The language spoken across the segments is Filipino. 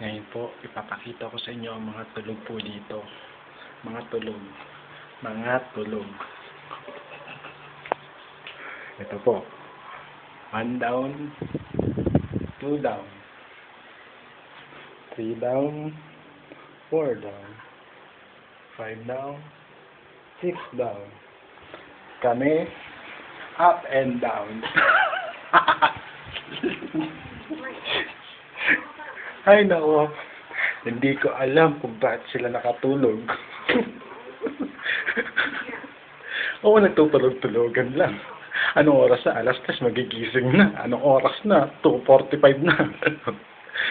Ngayon po, ipapakita ko sa inyo ang mga tulog po dito. Mga tulog. Mga tulog. Ito po. 1 down, 2 down, 3 down, 4 down, 5 down, 6 down. Kami, up and down. Ay nako, hindi ko alam kung bakit sila nakatulog. Oo, nagtutulog-tulogan lang. Anong oras na? Alas 3 magigising na. Anong oras na? 2:45 na.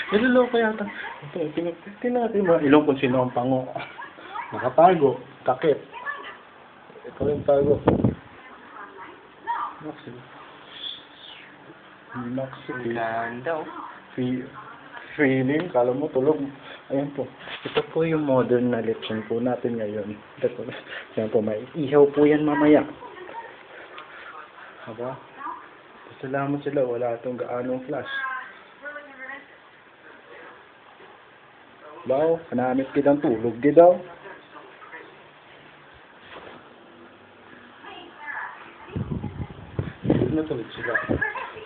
Niloloko yata. Ito, tingnan natin mga ilong kung sino ang pango. Nakatago, takip. Ito yung tago. Maxi. Ganda, oh. Feeling, kala mo tulog. Ayan po. Ito po yung modern na lechon po natin ngayon. Ito po. Ayan po, may ihaw po yan mamaya. Aba, salamat sila. Wala itong gaanong flash. Baw, kanamit kitang tulog di daw. Natulog sila.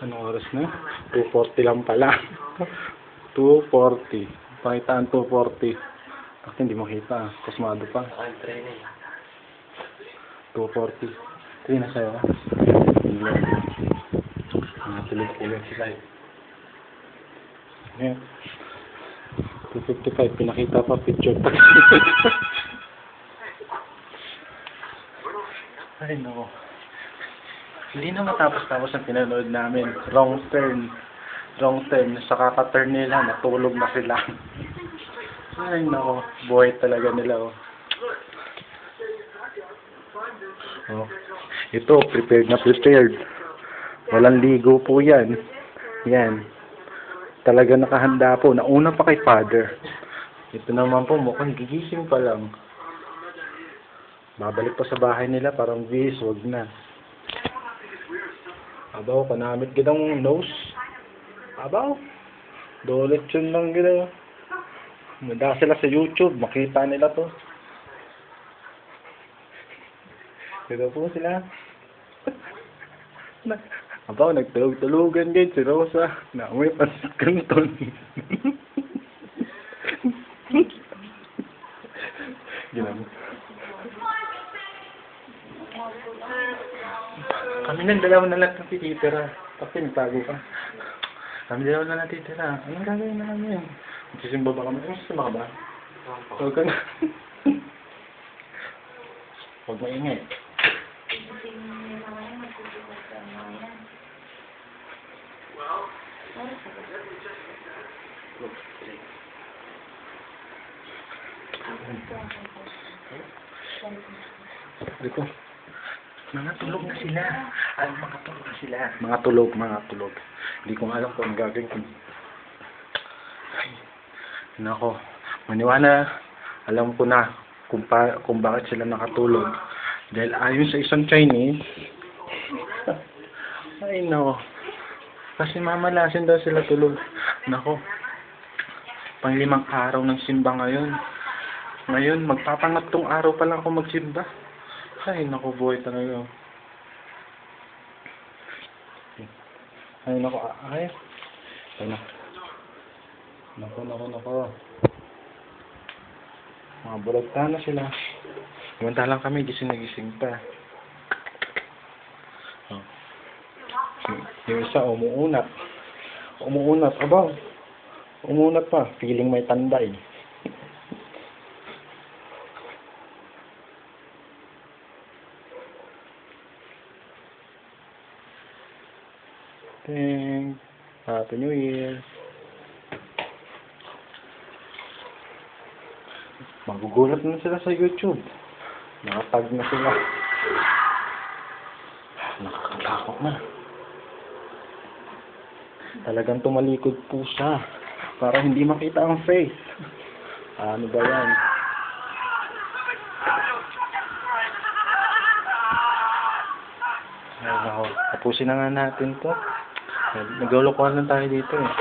Anong oras na? 2:40 lang pala. 2:40. Pakitaan 2:40. Bakit hindi makita? Kusmado pa. Naka-training. 2:40. 3 na sa'yo. Tulog-tulog sila eh. Ayan. 2:55. Pinakita pa picture pa. Ay no. Hindi na matapos-tapos ang pinanood namin. Wrong turn. Sa kaka-turn nila, natulog na sila. Ay nako, buhay talaga nila oh. Oh. Ito, prepared na prepared. Walang ligo po yan. Yan. Talaga nakahanda po. Nauna pa kay father. Ito naman po, mukhang gigising pa lang. Babalik pa sa bahay nila, parang bis, wag na. Abaw, kanamit gitang nose. Abaw, dolet yun lang gina. Manda sila sa YouTube, makita nila to. Dito po sila. Abaw, nagtulog-tulugan din si Rosa. Naamoy pansit kanton. Ginamo. Kami nang dalawa na lang natitira. Kasi nagtago ka. Kami dalawa na natitira. Anong gagawin na namin? Magsisimba ba kami? Magsisimba ka ba? Huwag ka na. Huwag maingay. Dito. Mga tulog na sila. Mga tulog na sila. Mga tulog. Hindi ko alam kung anong gagawin ko. Ay, nako. Maniwala. Alam ko na kung bakit sila nakatulog. Dahil ayon sa isang Chinese. Ay, nako. Kasi mamalasin daw sila tulog. Nako. Pang-5 araw ng simba ngayon. Ngayon, magpapangatlong araw pa lang ako magsimba. Ay, naku, buhay talaga. Ay, naku, ay. Ay, naku. Naku. Mga bulagta na sila. Samantalang kami, gising na gising pa. Oh. Yung isa, umuunat. Abaw. Umunat pa. Feeling may tanda eh. Thanks. Happy New Year. Magugulat na sila sa YouTube. Nakatag na sila. Nakakatakot na. Talagang tumalikod po siya. Para hindi makita ang face. Ano ba yan? Ay, tapusin na nga natin to. Naglulukuhan lang tayo dito eh.